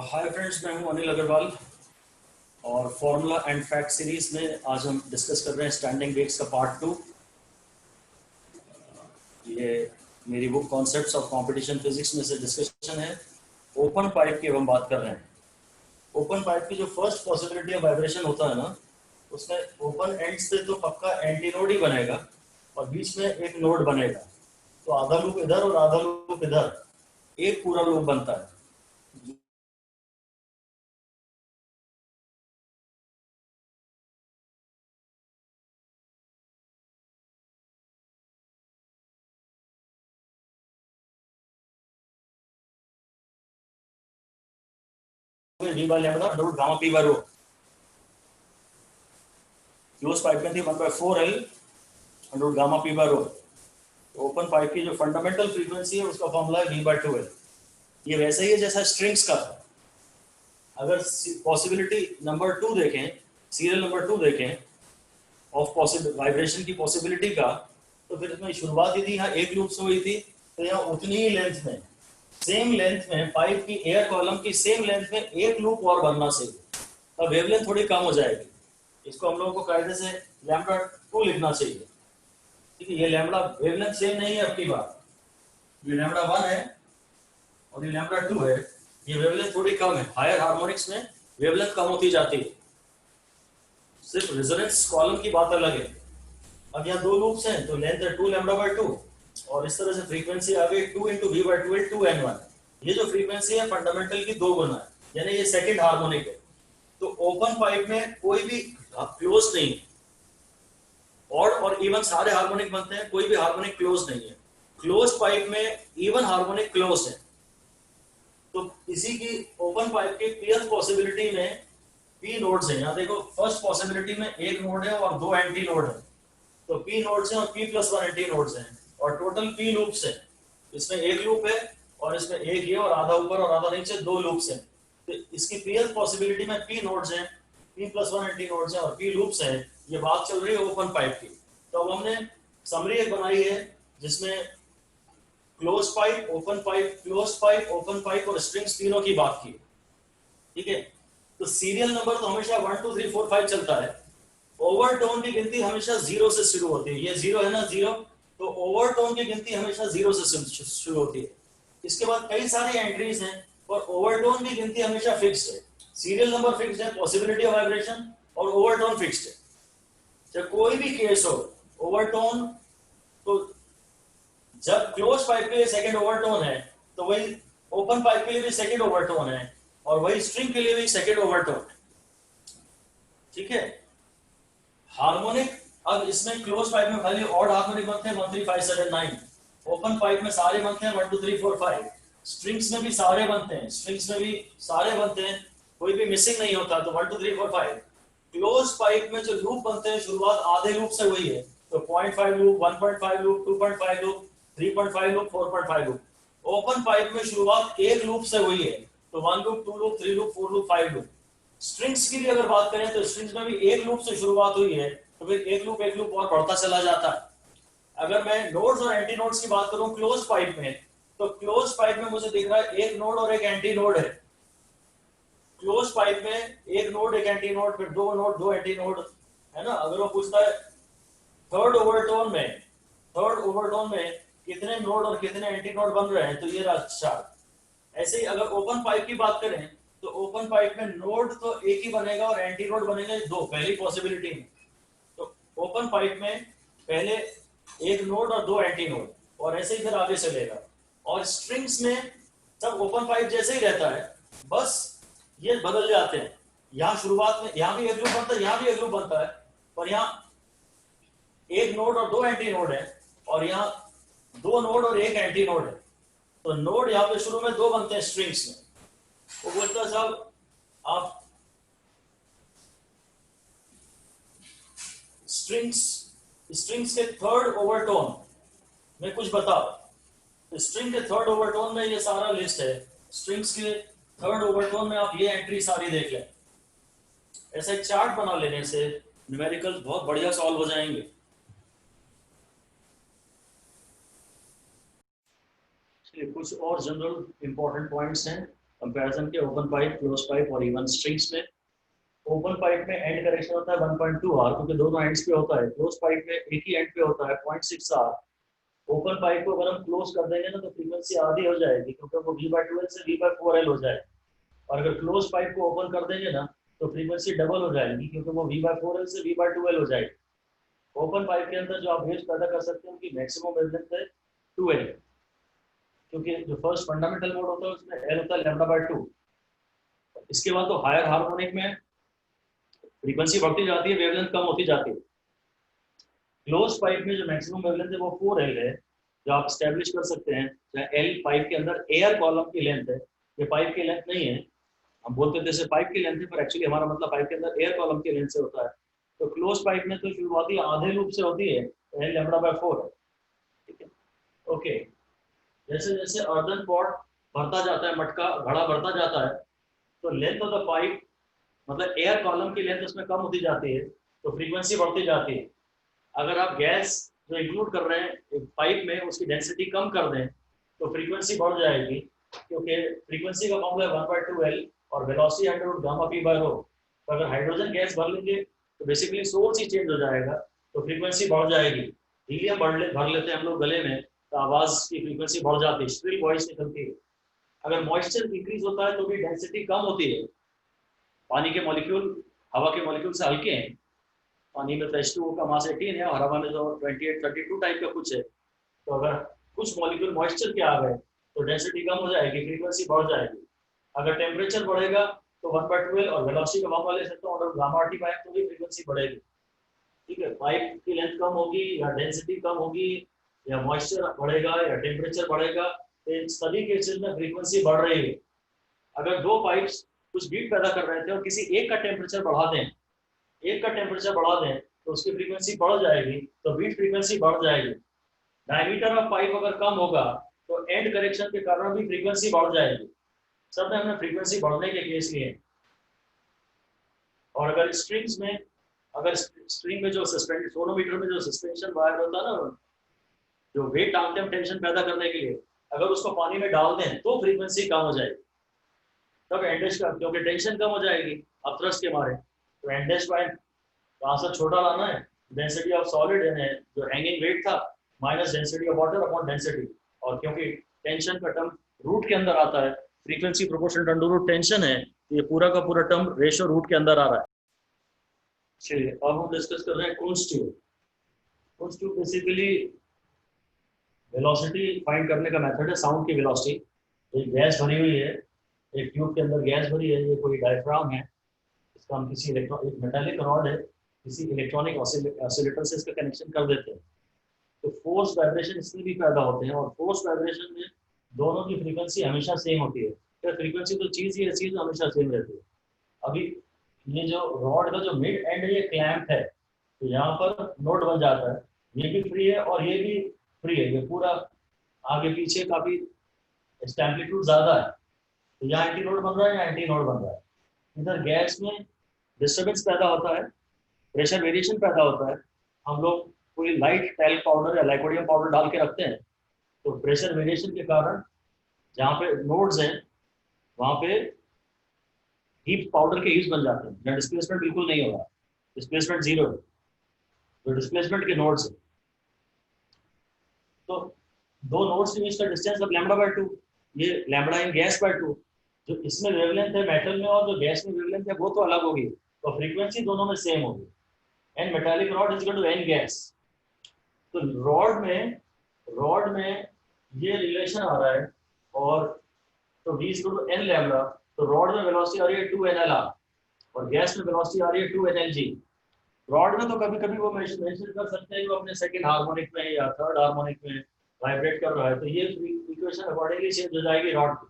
Hi friends, मैं हूं अनिल अग्रवाल और फॉर्मूला एंड फैक्ट सीरीज में आज हम डिस्कस कर रहे हैं स्टैंडिंग वेव्स का पार्ट 2। ये मेरी book concepts of competition physics में से डिस्कशन है। ओपन पाइप की हम बात कर रहे हैं। ओपन पाइप की जो फर्स्ट पॉसिबिलिटी ऑफ वाइब्रेशन होता है ना, उसमें ओपन एंड्स पे तो पक्का एंटी नोड ही बनेगा और बीच में एक नोड बनेगा, तो आधा लूप इधर और आधा लूप इधर, एक पूरा लूप बनता है। v by lambda under root gamma p by rho closed pipe में थी 1/4L under root gamma p by rho। Open pipe की जो फंडामेंटल फ्रीक्वेंसी है उसका फॉर्मूला है v/2L। ये वैसे ही है जैसा स्ट्रिंग्स का था। अगर पॉसिबिलिटी नंबर 2 देखें, सीरियल नंबर 2 देखें ऑफ वाइब्रेशन की पॉसिबिलिटी का, तो फिर इसमें शुरुआत ही थी यहाँ एक लूप से हुई थी, तो यहाँ उतनी ही लेंथ में, सेम लेंथ में पाइप की एयर कॉलम की सेम लेंथ में एक लूप और बनना चाहिए, तब वेवलेंथ थोड़ी कम हो जाएगी। इसको हम लोगों को कायदे से लैम्बडा 2 लिखना चाहिए। ठीक है, ये लैम्बडा वेवलेंथ सेम नहीं है, अब की बात ये लैम्बडा 1 है और ये लैम्बडा 2 है। ये वेवलेंथ थोड़ी कम है। हायर हार्मोनिक्स में वेवलेंथ कम होती जाती है, सिर्फ रेजोनेंस कॉलम की बात अलग है। अब यहाँ दो लूप्स हैं तो लेंथ है 2 λ/2 और इस तरह से फ्रीक्वेंसी आ गई 2 × v/2L 2n1। ये जो फ्रीक्वेंसी है फंडामेंटल की 2 गुना है, यानी ये सेकंड हार्मोनिक है। तो ओपन पाइप में कोई भी क्लोज नहीं है, और इवन सारे हार्मोनिक बनते हैं, कोई भी हार्मोनिक क्लोज नहीं है। क्लोज पाइप में इवन हार्मोनिक क्लोज है। तो इसी की ओपन पाइप के क्लियर पॉसिबिलिटी में p नोड्स हैं। यहाँ देखो, फर्स्ट पॉसिबिलिटी में एक नोड है और दो एंटी नोड है, तो p नोड्स हैं और p+1 एंटी नोड्स हैं और टोटल p लूप्स हैं। इसमें एक लूप है और इसमें एक ये और आधा ऊपर और आधा नीचे, दो लूप्स हैं। तो इसकी क्लियर पॉसिबिलिटी में p नोड्स हैं, p+1 एंटी नोड्स हैं और p लूप्स हैं। ये बात चल रही है ओपन पाइप की। तो अब हमने समरी एक बनाई है जिसमें close pipe, open pipe, close pipe, open pipe और स्ट्रिंग्स तीनों की बात की। ठीक है, तो सीरियल नंबर तो हमेशा 1 2 3 4 5 चलता है। ओवरटोन की गिनती हमेशा 0 से शुरू होती है। ये 0 है ना, 0, तो ओवरटोन की गिनती हमेशा 0 से शुरू होती है। इसके बाद कई सारी एंट्रीज हैं और ओवरटोन की गिनती हमेशा फिक्स्ड है। सीरियल नंबर फिक्स्ड है, पॉसिबिलिटी ऑफ वाइब्रेशन और ओवरटोन फिक्स्ड है। जब कोई भी केस हो ओवरटोन, तो जब क्लोज पाइप के लिए सेकंड ओवरटोन है तो वही ओपन पाइप के लिए भी सेकंड ओवरटोन है और वही स्ट्रिंग के लिए भी सेकंड ओवरटोन। ठीक है, हार्मोनिक अब इसमें क्लोज पाइप में खाली ऑड हार्मोनिक बनते हैं 1 3 5 7 9। ओपन पाइप में सारे बनते हैं 1 2 3 4 5। स्ट्रिंग्स में भी सारे बनते हैं, स्ट्रिंग्स में भी सारे बनते हैं, कोई भी मिसिंग नहीं होता। तो 1 2 3 4 5। क्लोज पाइप में जो लूप बनते हैं शुरुआत आधे लूप से हुई है, तो 0.5 loop, 1.5 loop, 2.5 loop, 3.5 loop, 4.5 loop. Open pipe में शुरुआत एक लूप से हुई है, तो 1 loop, 2 loop, 3 loop, 4 loop, 5 loop. Strings की भी अगर बात करें तो स्ट्रिंग्स में भी एक लूप से शुरुआत हुई है, तो फिर एक लूप और बढ़ता चला जाता है। अगर मैं नोड्स और एंटी नोड्स की बात करूं क्लोज पाइप में, तो क्लोज पाइप में मुझे दिख रहा है एक नोड और एक एंटी नोड है। क्लोज पाइप में एक नोड, एक एंटी नोड, फिर दो नोड, दो एंटी नोड, है ना। अगर वो पूछता है थर्ड ओवरटोन में कितने नोड और कितने एंटी नोड बन रहे हैं, तो ये रहा चार। ऐसे ही अगर ओपन पाइप की बात करें तो ओपन पाइप में नोड तो एक ही बनेगा और एंटी नोड बनेगा दो, पहली पॉसिबिलिटी में। तो ओपन पाइप में पहले एक नोड और दो एंटी नोड, और ऐसे ही फिर आगे चलेगा। और स्ट्रिंग्स में सब ओपन पाइप जैसे ही रहता है, बस ये बदल जाते हैं। यहाँ शुरुआत में यहाँ भी एक लूप बनता है, यहाँ भी एक लूप बनता है, पर यहाँ एक नोड और दो एंटी नोड है और यहाँ दो नोड और एक एंटी नोड है। तो नोड यहाँ पे शुरू में दो बनते हैं स्ट्रिंग्स में। वो बोलता है साहब आप स्ट्रिंग्स के थर्ड ओवरटोन में कुछ बताओ। स्ट्रिंग के थर्ड ओवरटोन में ये सारा लिस्ट है। स्ट्रिंग्स के थर्ड ओवरटोन में आप ये एंट्री सारी देख लें। ऐसा एक चार्ट बना लेने से न्यूमेरिकल बहुत बढ़िया सॉल्व हो जाएंगे। कुछ और जनरल इंपॉर्टेंट पॉइंट्स हैं कंपैरिजन के ओपन पाइप, क्लोज पाइप और इवन स्ट्रिंग्स में। ओपन पाइप में एंड करेक्शन होता है 1.2 आर, क्योंकि दोनों एंड्स पे होता है। क्लोज पाइप में एक ही एंड पे होता है 0.6 आर। ओपन पाइप को अगर हम क्लोज कर देंगे ना तो फ्रीक्वेंसी आधी हो जाएगी, क्योंकि वो V/2L से V/4L हो जाएगी। और अगर क्लोज पाइप को ओपन कर देंगे ना तो फ्रीक्वेंसी डबल हो जाएगी, क्योंकि वो V/4L से V/2L हो जाएगी। ओपन पाइप के अंदर जो आप वेव्स पैदा कर सकते हैं उनकी मैक्सिमम वेवलेंथ है 2L, क्योंकि जो फर्स्ट फंडामेंटल मोड होता है उसमें L होता है λ/2। इसके बाद तो हायर हार्मोनिक में फ्रीक्वेंसी बढ़ती जाती है, वेवलेंथ कम होती जाती है। क्लोज पाइप में जो मैक्सिमम वेवलेंथ है वो 4L है, जो आप स्टैब्लिश कर सकते हैं। जहाँ L पाइप के अंदर एयर कॉलम की लेंथ है, ये पाइप की लेंथ नहीं है। हम बोलते थे जैसे पाइप की लेंथ है, पर एक्चुअली हमारा मतलब पाइप के अंदर एयर कॉलम की लेंथ से होता है। तो क्लोज पाइप में तो शुरुआती आधे लूप से होती है, तो L λ/4 है। ठीक है, ओके। जैसे जैसे अर्दन पॉट भरता जाता है, मटका घड़ा भरता जाता है, तो लेंथ ऑफ द पाइप मतलब एयर कॉलम की लेंथ उसमें कम होती जाती है, तो फ्रीक्वेंसी बढ़ती जाती है। अगर आप गैस जो इंक्लूड कर रहे हैं एक पाइप में उसकी डेंसिटी कम कर दें तो फ्रीक्वेंसी बढ़ जाएगी, क्योंकि फ्रीक्वेंसी का फॉर्मूला 1/2L और velocity under gamma P by rho. तो अगर हाइड्रोजन गैस भर लेंगे तो बेसिकली सोर्स ही चेंज हो जाएगा, तो फ्रीक्वेंसी बढ़ जाएगी। हीलियम भर लेते हैं हम लोग गले में, तो आवाज की फ्रीक्वेंसी बढ़ जाती है, श्रिल वॉइस निकलती है। अगर मॉइस्चर इंक्रीज होता है तो भी डेंसिटी कम होती है। पानी के मॉलिक्यूल हवा के मॉलिक्यूल से हल्के हैं। पानी में तो H2O का मास 18 है और हवा में तो 28 32 टाइप का कुछ है। तो अगर कुछ मॉलिक्यूल मॉइस्चर के आ गए तो डेंसिटी कम हो जाएगी, फ्रीक्वेंसी बढ़ जाएगी। अगर टेम्परेचर बढ़ेगा तो 1/2L और वेलोसिटी का फॉर्मूला ले सकते हो और गामा टी पाइप तो भी फ्रीक्वेंसी बढ़ेगी। ठीक है, पाइप की लेंथ कम होगी या डेंसिटी कम होगी या मॉइस्चर बढ़ेगा या टेम्परेचर बढ़ेगा, तो इन सभी केसेस में फ्रीक्वेंसी बढ़ रही है। अगर दो पाइप्स कुछ बीट पैदा कर रहे थे और किसी एक का टेम्परेचर बढ़ा दें, तो उसकी फ्रीक्वेंसी बढ़ जाएगी, तो बीट फ्रीक्वेंसी बढ़ जाएगी। डायमीटर ऑफ पाइप अगर कम होगा तो एंड करेक्शन के कारण भी फ्रीक्वेंसी बढ़ जाएगी। सब में हमने फ्रीक्वेंसी बढ़ने के केस लिए। और अगर स्ट्रिंग्स में, अगर स्ट्रिंग में जो सस्पेंडेड सोनोमीटर में जो सस्पेंशन वायर होता है ना, जो वेट टांगते हैं टेंशन पैदा करने के लिए, अगर उसको पानी में डाल दें तो फ्रीक्वेंसी कम हो जाएगी। तब एंडेज का, क्योंकि टेंशन कम हो जाएगी अब थ्रस्ट के मारे, तो एंडेज पॉइंट कहाँ से छोटा लाना है, डेंसिटी ऑफ सॉलिड है जो हैंगिंग वेट था minus density of water upon density. और क्योंकि टेंशन का टर्म रूट के अंदर आता है, frequency proportional under root tension है, तो ये पूरा का पूरा टर्म रेशियो रूट के अंदर आ रहा है। चलिए अब हम डिस्कस कर रहे हैं Coons tube. Coons tube basically velocity find करने का मेथड है, साउंड की वेलोसिटी। एक गैस भरी हुई है, एक ट्यूब के अंदर गैस भरी है, ये कोई डायफ्राम है, इसका हम किसी एक मेटालिक रॉड है, किसी इलेक्ट्रॉनिक ऑसिलेटर से इसका कनेक्शन कर देते हैं, तो फोर्स वाइब्रेशन इसमें भी पैदा होते हैं। और फोर्स वाइब्रेशन में दोनों की फ्रीक्वेंसी हमेशा सेम होती है। तो फ्रीक्वेंसी तो चीज़ ही ऐसी है जो हमेशा सेम रहती है। अभी ये जो रॉड का जो मिड एंड है ये क्लैंप है, तो यहाँ पर नोड बन जाता है, ये भी फ्री है और ये भी फ्री है, ये पूरा आगे पीछे काफी इसका एम्पलीट्यूड ज्यादा है, तो यहाँ एंटी नोड बन रहा है या एंटी नोड बन रहा है। इधर गैस में डिस्टर्बेंस पैदा होता है, प्रेशर वेरिएशन पैदा होता है। हम लोग कोई लाइट टैल्क पाउडर या लाइकोडियम पाउडर डाल के रखते हैं, तो प्रेशर वेरिएशन के कारण जहाँ पे नोड्स हैं वहाँ पे हीप पाउडर के हीप्स बन जाते हैं, जहाँ डिस्प्लेसमेंट बिल्कुल नहीं होगा, डिस्प्लेसमेंट जीरो है, तो डिस्प्लेसमेंट के नोड्स है। तो दो नोड्स के बीच का डिस्टेंस अब λ/2, ये लैम्बडा इन गैस बाय 2। जो इसमें वेवलेंथ है मेटल में और जो गैस में वेवलेंथ है वो तो अलग होगी, तो फ्रीक्वेंसी दोनों में सेम होगी। In metallic rod is equal to in gas. तो रॉड में ये रिलेशन आ रहा है, और तो v is equal to n lambda. तो रॉड में वेलोसिटी आ रही है 2nlr और गैस में वेलोसिटी आ रही है 2nlg। रॉड में तो कभी कभी वो मेंशन कर सकते हैं वो अपने सेकंड हार्मोनिक में या थर्ड हार्मोनिक में वाइब्रेट कर रहा है, तो ये इक्वेशन अकॉर्डिंगली चेंज हो जाएगी रॉड की।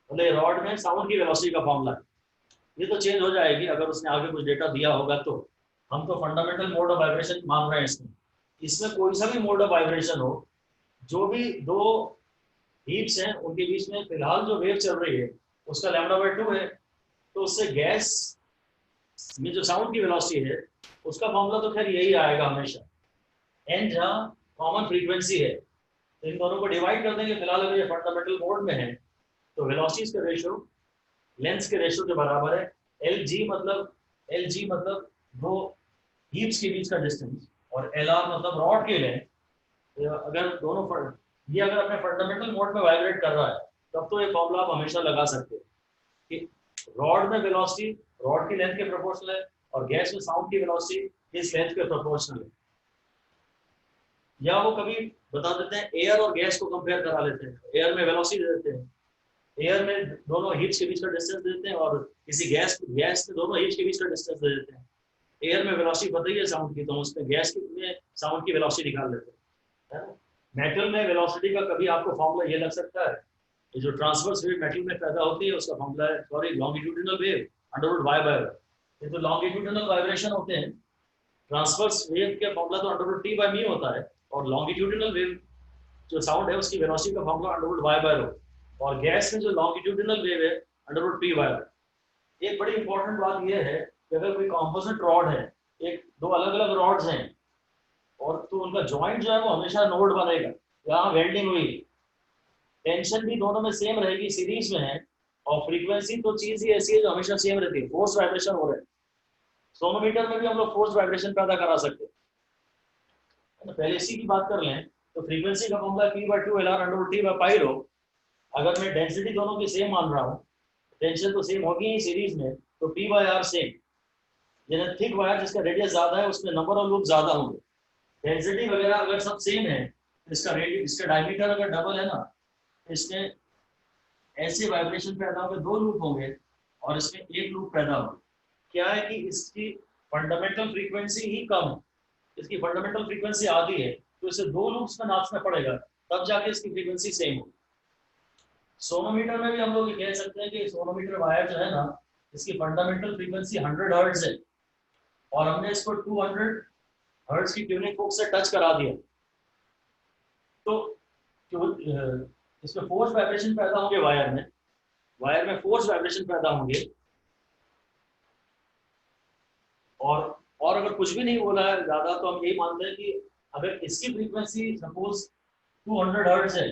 मतलब रॉड में साउंड की वेलोसिटी का फॉर्मूला है, ये तो चेंज हो जाएगी अगर उसने आगे कुछ डेटा दिया होगा तो। हम तो फंडामेंटल मोड ऑफ वाइब्रेशन मान रहे हैं इसमें कोई सा भी मोड ऑफ वाइब्रेशन हो, जो भी दो हीप्स हैं उनके बीच में फिलहाल जो वेव चल रही है उसका λ/2 है, तो उससे गैस में जो साउंड की वेलोसिटी है उसका फॉर्मूला तो खैर यही आएगा हमेशा। एन जहाँ कॉमन फ्रीक्वेंसी है, तो इन दोनों को डिवाइड कर देंगे। फिलहाल अगर ये फंडामेंटल मोड में है तो वेलोसिटीज का रेशियो लेंथ के रेशियो के बराबर है। एल जी मतलब दो हीप्स के बीच का डिस्टेंस, और एल आर मतलब रॉड की लेंथ। अगर ये अगर अपने फंडामेंटल मोड में वाइब्रेट कर रहा है तब तो ये फॉर्मूला आप हमेशा लगा सकते हो कि रॉड में वेलोसिटी रॉड की लेंथ के प्रोपोर्शनल है, और गैस में साउंड की वेलोसिटी इस लेंथ के प्रोपोर्शनल है। या वो कभी बता देते हैं एयर और गैस को कंपेयर करा लेते हैं, एयर में वेलोसिटी दे देते हैं, एयर में दोनों हीट्स के बीच का डिस्टेंस दे देते हैं, और किसी गैस में दोनों हीट्स के बीच का डिस्टेंस दे देते हैं। एयर में वेलोसिटी पता ही है साउंड की, तो उसमें गैस में साउंड की वेलोसिटी निकाल लेते हैं। मेटल में वेलोसिटी का कभी आपको फॉर्मूला ये लग सकता है, ये जो ट्रांसवर्स वेव मेटल में पैदा होती है उसका फॉर्मूला है, sorry, longitudinal wave under root Y by. ये तो लॉन्गिट्यूडिनल वाइब्रेशन होते हैं, ट्रांसवर्स वेव के फॉर्मूला तो under root T by mu होता है, और लॉन्गिट्यूडिनल वेव जो साउंड है उसकी वेलोसिटी का formula under root Y by rho, और गैस में जो लॉन्गिट्यूडिनल वेव है अंडर रूट पी बाय। एक बड़ी इंपॉर्टेंट बात यह है कि अगर कोई कॉम्पोजिट रॉड है, एक दो अलग अलग रॉड्स हैं, और तो उनका जॉइंट जो है वो हमेशा नोड बनेगा, यहाँ वेल्डिंग हुई, टेंशन भी दोनों में सेम रहेगी, सीरीज में है, और फ्रीक्वेंसी तो चीज ही ऐसी है जो हमेशा सेम रहती है, फोर्स वाइब्रेशन हो रहा है। सोनोमीटर में भी हम लोग फोर्स वाइब्रेशन पैदा करा सकते हैं। पहले इसी की बात कर लें तो फ्रीक्वेंसी का formula P by 2 L R under T by pi rho. अगर मैं डेंसिटी दोनों की सेम मान रहा हूँ, टेंशन तो सेम होगी ही सीरीज में, तो पी बाय आर सेम। यानी थिक वायर जिसका रेडियस ज्यादा है उसमें नंबर ऑफ लूप ज्यादा होंगे, डेंसिटी वगैरह अगर सब सेम है, इसका रेडियस इसका डायमीटर अगर डबल है ना, इसमें ऐसे वाइब्रेशन पैदा होंगे, दो लूप होंगे और इसमें एक लूप पैदा होगा। क्या है कि इसकी फंडामेंटल फ्रीक्वेंसी ही कम है, इसकी फंडामेंटल फ्रीक्वेंसी आधी है, तो इसे दो लूप्स में नाचना पड़ेगा तब जाके इसकी फ्रीक्वेंसी सेम होगी। सोनोमीटर में भी हम लोग ये कह सकते हैं कि सोनोमीटर वायर जो है ना, इसकी फंडामेंटल फ्रीक्वेंसी 100 हर्ट्ज है, और हमने इसको 200 हर्ट्ज की ट्यूनिंग फोर्क से टच करा दिया, तो इसमें फोर्स वाइब्रेशन पैदा होंगे, वायर में फोर्स वाइब्रेशन पैदा होंगे, और अगर कुछ भी नहीं बोला है ज्यादा तो हम यही मानते हैं कि अगर इसकी फ्रीक्वेंसी सपोज 200 हर्ट्ज है,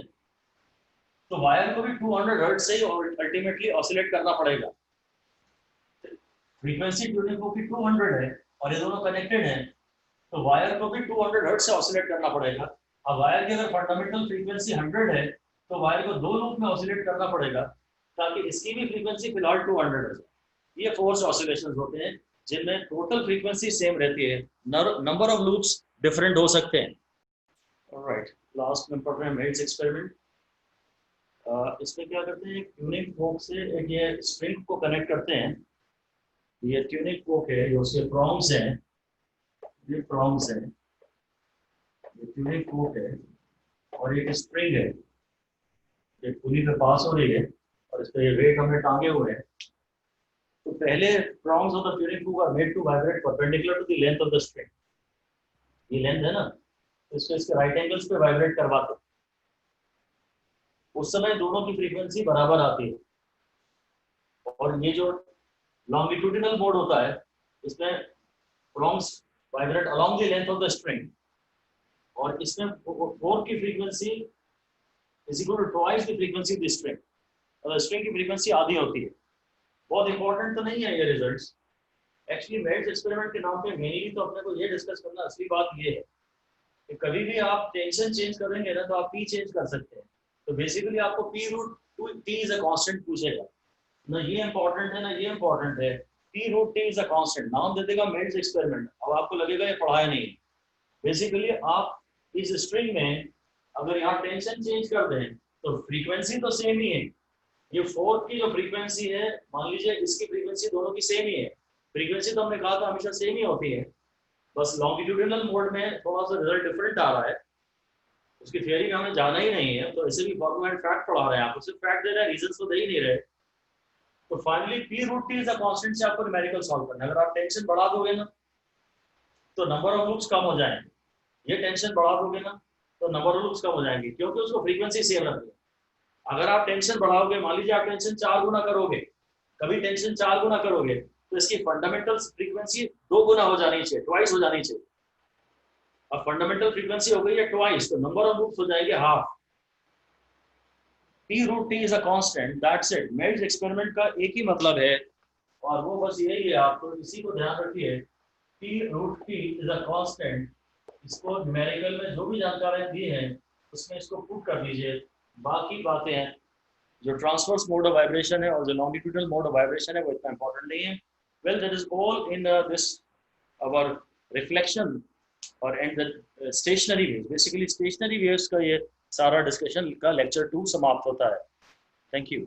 तो वायर को भी 200 हर्ट्ज से ही अल्टीमेटली ऑसिलेट करना पड़ेगा। फ्रीक्वेंसी ट्यूनिंग को भी 200 है और ये दोनों कनेक्टेड हैं, तो वायर को भी 200 हर्ट्ज से ऑसिलेट करना पड़ेगा। अब वायर की अगर फंडामेंटल फ्रीक्वेंसी 100 है तो वायर को दो लूप में ऑसिलेट करना पड़ेगा ताकि इसकी भी फ्रीक्वेंसी फिलहाल 200 हो जाए। ये फोर्स ऑसिलेशंस होते हैं जिनमें टोटल फ्रीक्वेंसी सेम रहती है, नंबर ऑफ लूप्स डिफरेंट हो सकते हैं। ऑलराइट, लास्ट में पढ़ रहे हैं मेल्स एक्सपेरिमेंट। इसमें क्या करते हैं, ट्यूनिंग फोक से एक ये स्ट्रिंग को कनेक्ट करते हैं। ये ट्यूनिंग फोक है, ये उसके प्रॉन्ग्स हैं, ये प्रॉन्ग्स हैं, ये ट्यूनिंग फोक है, और ये स्प्रिंग है, ये पुली पे पास हो रही है और इस पर ये वेट हमने टांगे हुए हैं। तो पहले prongs of the tuning fork are made to vibrate perpendicular to the length of the string. ये लेंथ है ना, तो इसको इसके राइट एंगल्स पे वाइब्रेट करवाते, उस समय दोनों की फ्रीक्वेंसी बराबर आती है। और ये जो लॉन्गिट्यूडिनल मोड होता है, इसमें prongs vibrate along the length of the string, और इसमें फोर्क की frequency is equal to twice the frequency of the string, और स्ट्रिंग की फ्रीक्वेंसी आधी होती है। बहुत इंपॉर्टेंट तो नहीं है ये रिजल्ट्स, एक्चुअली मेल्स एक्सपेरिमेंट के नाम पे मेनली तो अपने को ये डिस्कस करना, असली बात ये है कि कभी भी आप टेंशन चेंज करेंगे ना तो आप पी चेंज कर सकते हैं। तो बेसिकली आपको P root T is a constant पूछेगा ना, ये इंपॉर्टेंट है ना ये इंपॉर्टेंट है, P root T is a constant नाम दे देगा मेल्स एक्सपेरिमेंट। अब आपको लगेगा ये पढ़ाया नहीं है। बेसिकली आप इस स्ट्रिंग में अगर यहाँ टेंशन चेंज कर दें तो फ्रीक्वेंसी तो सेम ही है, ये फोर्क की जो फ्रीक्वेंसी है, मान लीजिए इसकी फ्रीक्वेंसी दोनों की सेम ही है, फ्रीक्वेंसी तो हमने कहा था हमेशा सेम ही होती है, बस लॉन्गिट्यूडिनल मोड में थोड़ा सा रिजल्ट डिफरेंट आ रहा है। उसकी थियरी में हमें जाना ही नहीं है, तो ऐसे भी फॉर्मूला एंड फैक्ट पढ़ा रहे हैं, आप सिर्फ फैक्ट दे रहे हैं, रीजंस तो दे ही नहीं रहे। तो finally P root T is a constant से आपको न्यूमेरिकल सॉल्व करना है। अगर आप टेंशन बढ़ा दोगे ना तो नंबर ऑफ लूप्स कम हो जाएंगे, ये टेंशन बढ़ा दोगे ना तो नंबर ऑफ लूप्स कम हो जाएंगे, क्योंकि उसको फ्रीक्वेंसी सेम रखनी है। अगर आप टेंशन बढ़ाओगे, मान लीजिए आप टेंशन 4 गुना करोगे, कभी टेंशन 4 गुना करोगे तो इसकी फंडामेंटल फ्रीक्वेंसी 2 गुना हो जानी चाहिए, ट्वाइस हो जानी चाहिए। अब फंडामेंटल फ्रीक्वेंसी हो गई है ट्वाइस, तो नंबर ऑफ लूप्स हो जाएंगे half. T root T is a constant, that's it. Melde's experiment का एक ही मतलब है और वो बस यही है, आप तो इसी को ध्यान रखिए। T root T is a constant, इसको न्यूमेरिकल में जो भी जानकारियाँ दी हैं उसमें इसको पुट कर दीजिए। बाकी बातें हैं जो ट्रांसवर्स मोड ऑफ वाइब्रेशन है और जो लॉन्गिट्यूडनल मोड ऑफ वाइब्रेशन है वो इतना इंपॉर्टेंट नहीं है। Well that is all in this hour reflection और and the stationary waves. Basically stationary waves का ये सारा डिस्कशन का लेक्चर 2 समाप्त होता है। Thank you.